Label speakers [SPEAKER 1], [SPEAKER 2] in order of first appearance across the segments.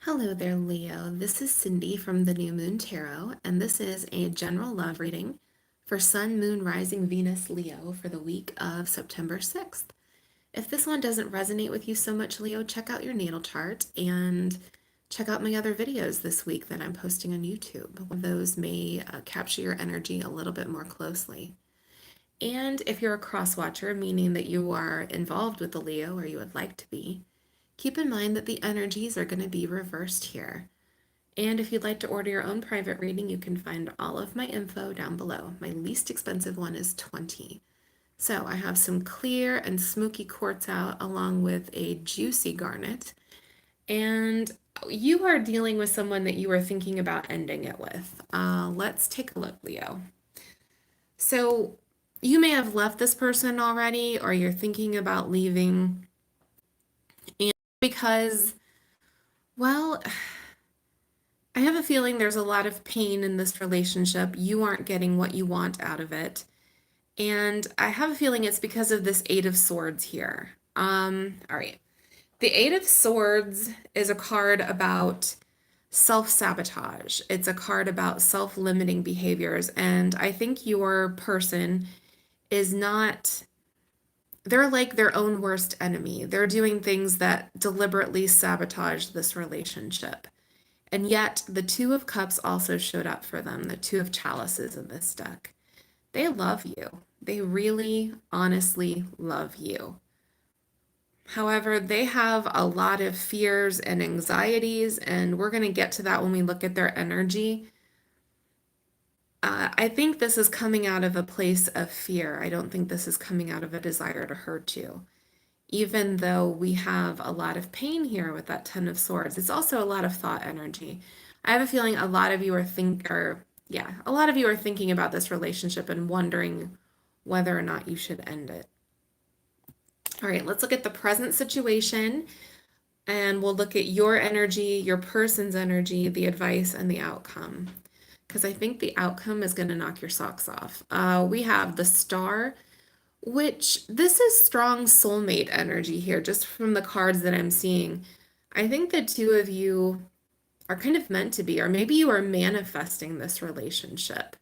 [SPEAKER 1] Hello there, Leo. This is Cindy from the New Moon Tarot, and this is a general love reading for Sun, Moon, Rising, Venus, Leo for the week of September 6th. If this one doesn't resonate with you so much, Leo, check out your natal chart and check out my other videos this week that I'm posting on YouTube. One of those may capture your energy a little bit more closely. And if you're a cross watcher, meaning that you are involved with the Leo or you would like to be, keep in mind that the energies are going to be reversed here. And if you'd like to order your own private reading, you can find all of my info down below. My least expensive one is $20. So I have some clear and smoky quartz out along with a juicy garnet. And you are dealing with someone that you are thinking about ending it with. Let's take a look, Leo. So you may have left this person already, or you're thinking about leaving. And because, well, I have a feeling there's a lot of pain in this relationship. You aren't getting what you want out of it. And I have a feeling it's because of this Eight of Swords here. All right. The Eight of Swords is a card about self-sabotage. It's a card about self-limiting behaviors. And I think your person is not, they're like their own worst enemy. They're doing things that deliberately sabotage this relationship. And yet, the Two of Cups also showed up for them, the Two of Chalices in this deck. They love you. They really, honestly love you. However, they have a lot of fears and anxieties, and we're going to get to that when we look at their energy. I think this is coming out of a place of fear. I don't think this is coming out of a desire to hurt you. Even though we have a lot of pain here with that Ten of Swords, it's also a lot of thought energy. I have a feeling a lot of you are a lot of you are thinking about this relationship and wondering whether or not you should end it. All right, let's look at the present situation and we'll look at your energy, your person's energy, the advice, and the outcome. Because I think the outcome is going to knock your socks off. We have the Star, which this is strong soulmate energy here, just from the cards that I'm seeing. I think the two of you are kind of meant to be, or maybe you are manifesting this relationship.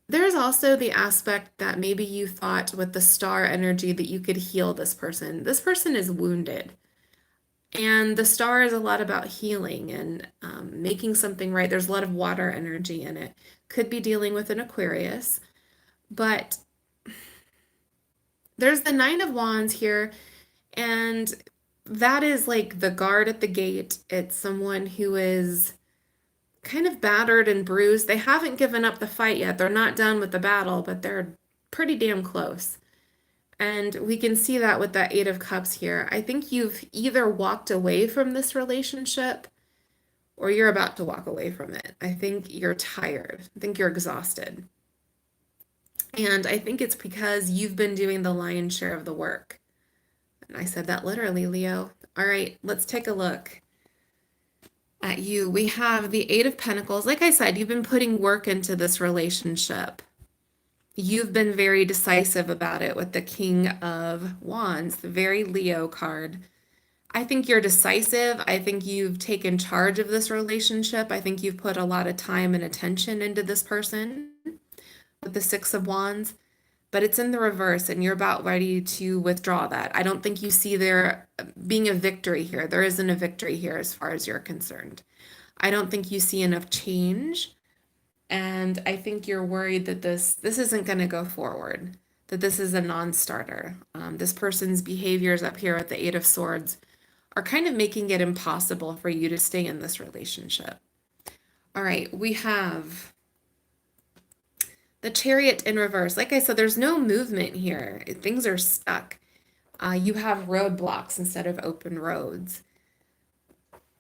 [SPEAKER 1] There's also the aspect that maybe you thought with the Star energy that you could heal this person. This person is wounded. And the Star is a lot about healing and making something right. There's a lot of water energy in it. Could be dealing with an Aquarius, but there's the Nine of Wands here, and that is like the guard at the gate. It's someone who is kind of battered and bruised. They haven't given up the fight yet. They're not done with the battle, but they're pretty damn close. And we can see that with that Eight of Cups here. I think you've either walked away from this relationship or you're about to walk away from it. I think you're tired. I think you're exhausted. And I think it's because you've been doing the lion's share of the work. And I said that literally, Leo. All right, let's take a look at you. We have the Eight of Pentacles. Like I said, you've been putting work into this relationship. You've been very decisive about it with the King of Wands, the very Leo card. I think you're decisive. I think you've taken charge of this relationship. I think you've put a lot of time and attention into this person with the Six of Wands, but it's in the reverse and you're about ready to withdraw that. I don't think you see there being a victory here. There isn't a victory here as far as you're concerned. I don't think you see enough change. And I think you're worried that this isn't going to go forward, that this is a non-starter. This person's behaviors up here at the Eight of Swords are kind of making it impossible for you to stay in this relationship. All right, we have the Chariot in reverse. Like I said, there's no movement here. Things are stuck. You have roadblocks instead of open roads.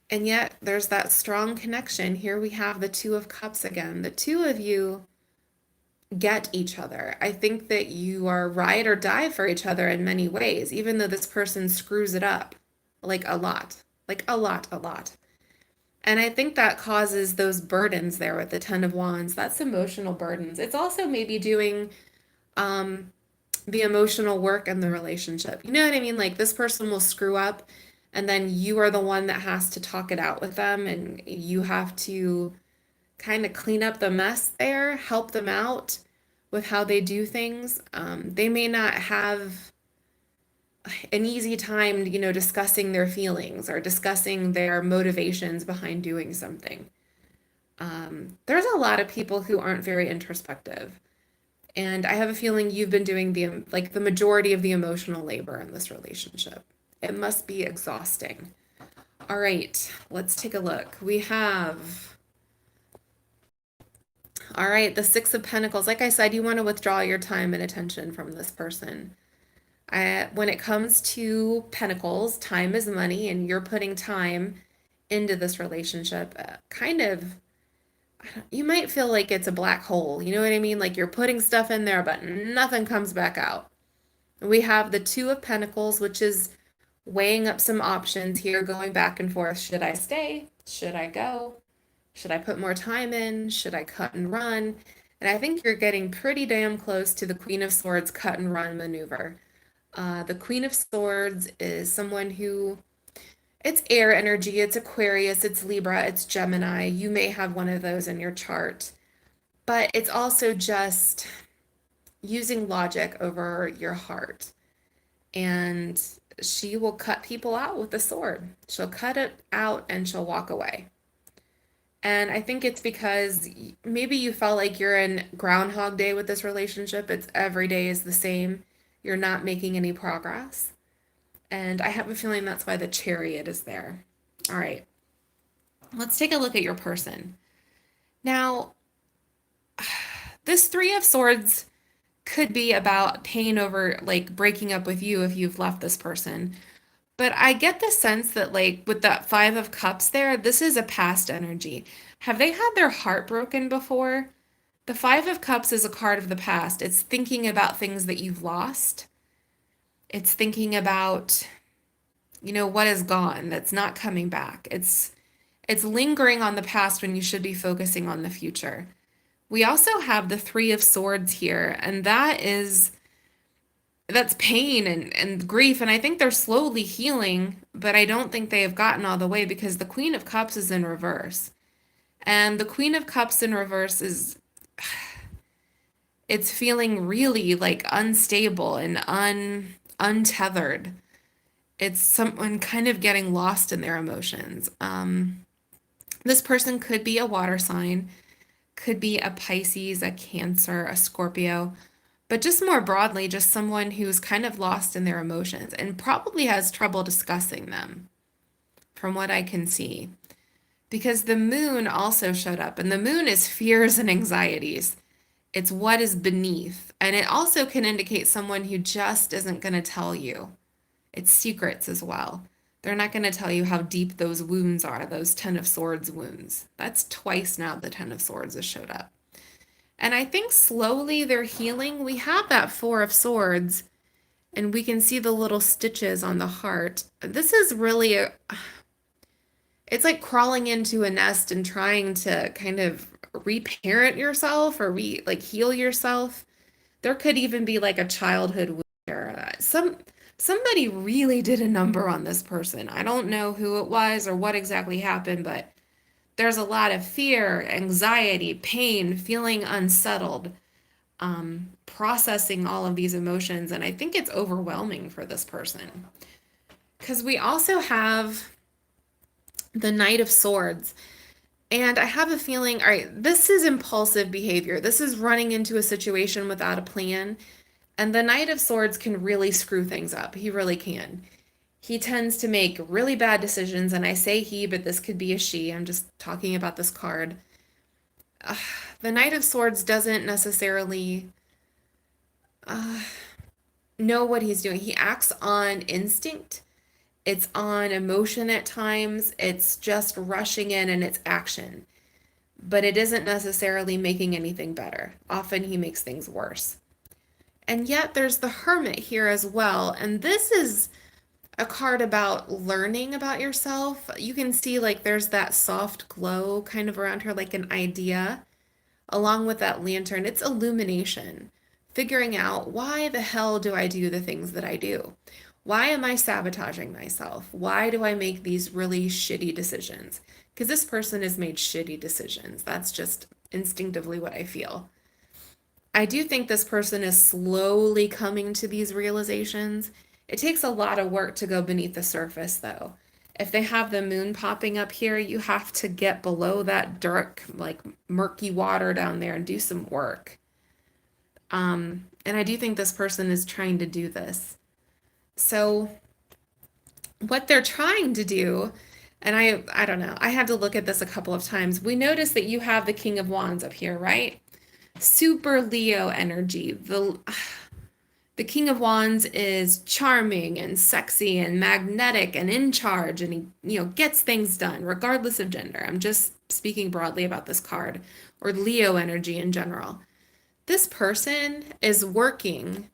[SPEAKER 1] And yet there's that strong connection. Here we have the Two of Cups again. The two of you get each other. I think that you are ride or die for each other in many ways, even though this person screws it up like a lot, a lot. And I think that causes those burdens there with the Ten of Wands. That's emotional burdens. It's also maybe doing the emotional work in the relationship. You know what I mean? Like this person will screw up And then you are the one that has to talk it out with them, and you have to kind of clean up the mess there, help them out with how they do things. They may not have an easy time, discussing their feelings or discussing their motivations behind doing something. There's a lot of people who aren't very introspective. And I have a feeling you've been doing the majority of the emotional labor in this relationship. It must be exhausting. All right, let's take a look. We have, all right, the Six of Pentacles. Like I said, you want to withdraw your time and attention from this person. When it comes to Pentacles, time is money, and you're putting time into this relationship. You might feel like it's a black hole. You know what I mean? Like you're putting stuff in there, but nothing comes back out. We have the Two of Pentacles, which is weighing up some options here, going back and forth. Should I stay? Should I go? Should I put more time in? Should I cut and run? And I think you're getting pretty damn close to the Queen of Swords cut and run maneuver. The Queen of Swords is someone who, it's air energy, it's Aquarius, it's Libra, it's Gemini. You may have one of those in your chart, but it's also just using logic over your heart. And she will cut people out with the sword. She'll cut it out and she'll walk away. And I think it's because maybe you felt like you're in Groundhog Day with this relationship. It's every day is the same. You're not making any progress. And I have a feeling that's why the Chariot is there. All right. Let's take a look at your person. Now, this Three of Swords could be about pain over like breaking up with you if you've left this person. But I get the sense that, like, with that Five of Cups there, this is a past energy. Have they had their heart broken before? The Five of Cups is a card of the past. It's thinking about things that you've lost. It's thinking about, what is gone, that's not coming back. It's lingering on the past when you should be focusing on the future. We also have the Three of Swords here, and that's pain and grief, and I think they're slowly healing, but I don't think they have gotten all the way because the Queen of Cups is in reverse. And the Queen of Cups in reverse it's feeling really like unstable and untethered. It's someone kind of getting lost in their emotions. This person could be a water sign, could be a Pisces, a Cancer, a Scorpio, but just more broadly, just someone who's kind of lost in their emotions and probably has trouble discussing them, from what I can see. Because the moon also showed up, and the moon is fears and anxieties. It's what is beneath. And it also can indicate someone who just isn't going to tell you. It's secrets as well. They're not going to tell you how deep those wounds are, those Ten of Swords wounds. That's twice now the Ten of Swords has showed up. And I think slowly they're healing. We have that Four of Swords, and we can see the little stitches on the heart. This is really it's like crawling into a nest and trying to kind of reparent yourself or heal yourself. There could even be like a childhood wound there. Somebody really did a number on this person. I don't know who it was or what exactly happened, but there's a lot of fear, anxiety, pain, feeling unsettled, processing all of these emotions. And I think it's overwhelming for this person. Because we also have the Knight of Swords. And I have a feeling, all right, this is impulsive behavior. This is running into a situation without a plan. And the Knight of Swords can really screw things up. He really can. He tends to make really bad decisions, and I say he, but this could be a she. I'm just talking about this card. The Knight of Swords doesn't necessarily know what he's doing. He acts on instinct. It's on emotion at times. It's just rushing in and it's action. But it isn't necessarily making anything better. Often he makes things worse. And yet there's the Hermit here as well. And this is a card about learning about yourself. You can see like there's that soft glow kind of around her, like an idea, along with that lantern. It's illumination, figuring out why the hell do I do the things that I do? Why am I sabotaging myself? Why do I make these really shitty decisions? Because this person has made shitty decisions. That's just instinctively what I feel. I do think this person is slowly coming to these realizations. It takes a lot of work to go beneath the surface, though. If they have the moon popping up here, you have to get below that dark, like murky water down there and do some work. And I do think this person is trying to do this. So, what they're trying to do, and I don't know, I had to look at this a couple of times. We notice that you have the King of Wands up here, right? Super Leo energy. The King of Wands is charming and sexy and magnetic and in charge, and he gets things done regardless of gender. I'm just speaking broadly about this card, or Leo energy in general. This person is working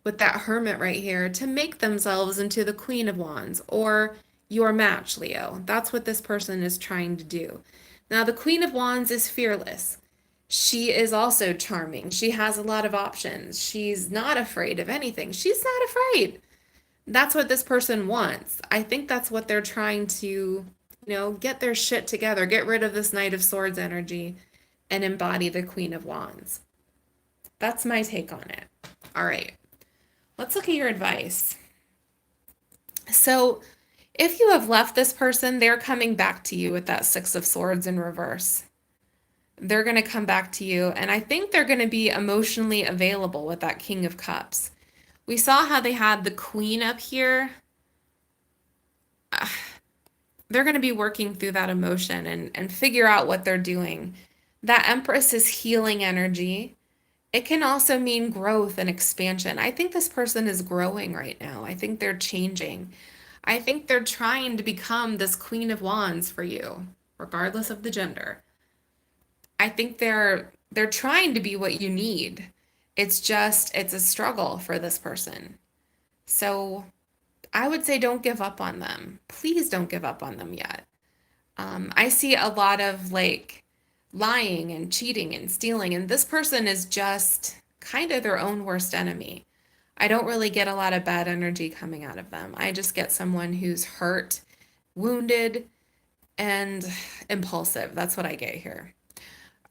[SPEAKER 1] with that Hermit right here to make themselves into the Queen of Wands, or your match, Leo. That's what this person is trying to do. Now, the Queen of Wands is fearless. She is also charming. She has a lot of options. She's not afraid of anything. She's not afraid. That's what this person wants. I think that's what they're trying to, get their shit together, get rid of this Knight of Swords energy, and embody the Queen of Wands. That's my take on it. All right, let's look at your advice. So, if you have left this person, they're coming back to you with that Six of Swords in reverse. They're going to come back to you, and I think they're going to be emotionally available with that King of Cups. We saw how they had the Queen up here. They're going to be working through that emotion and figure out what they're doing. That Empress is healing energy. It can also mean growth and expansion. I think this person is growing right now. I think they're changing. I think they're trying to become this Queen of Wands for you, regardless of the gender. I think they're trying to be what you need. It's a struggle for this person. So I would say don't give up on them. Please don't give up on them yet. I see a lot of like lying and cheating and stealing, and this person is just kind of their own worst enemy. I don't really get a lot of bad energy coming out of them. I just get someone who's hurt, wounded, and impulsive. That's what I get here.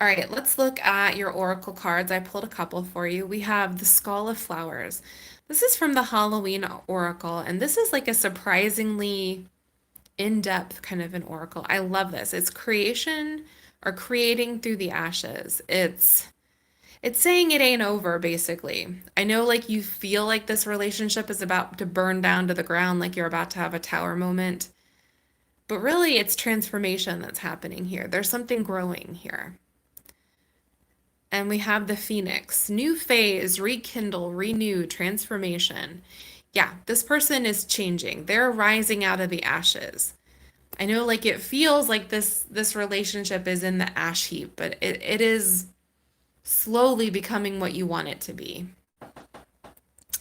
[SPEAKER 1] All right, let's look at your oracle cards. I pulled a couple for you. We have the Skull of Flowers. This is from the Halloween oracle, and this is like a surprisingly in-depth kind of an oracle. I love this. It's creation or creating through the ashes. It's saying it ain't over, basically. I know like you feel like this relationship is about to burn down to the ground, like you're about to have a tower moment. But really, it's transformation that's happening here. There's something growing here. And we have the Phoenix, new phase, rekindle, renew, transformation. Yeah, this person is changing. They're rising out of the ashes. I know like it feels like this relationship is in the ash heap, but it is slowly becoming what you want it to be.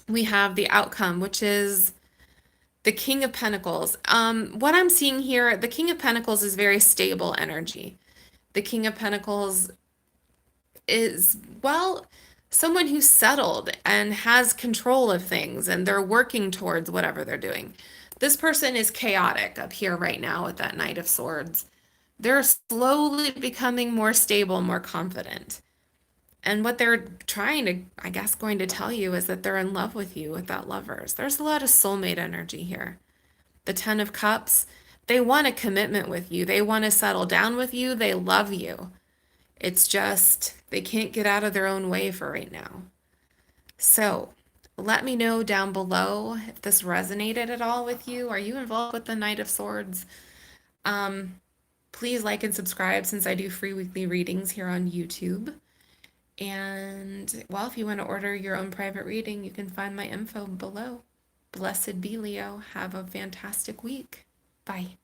[SPEAKER 1] We have the outcome, which is the King of Pentacles. What I'm seeing here, the King of Pentacles is very stable energy. The King of Pentacles is, well, someone who's settled and has control of things and they're working towards whatever they're doing. This person is chaotic up here right now with that Knight of Swords. They're slowly becoming more stable, more confident. And what they're trying to, I guess, going to tell you is that they're in love with you with that Lovers. There's a lot of soulmate energy here. The Ten of Cups, they want a commitment with you. They want to settle down with you. They love you. It's just they can't get out of their own way for right now. So let me know down below if this resonated at all with you. Are you involved with the Knight of Swords? Please like and subscribe since I do free weekly readings here on YouTube. And, well, if you want to order your own private reading, you can find my info below. Blessed be, Leo. Have a fantastic week. Bye.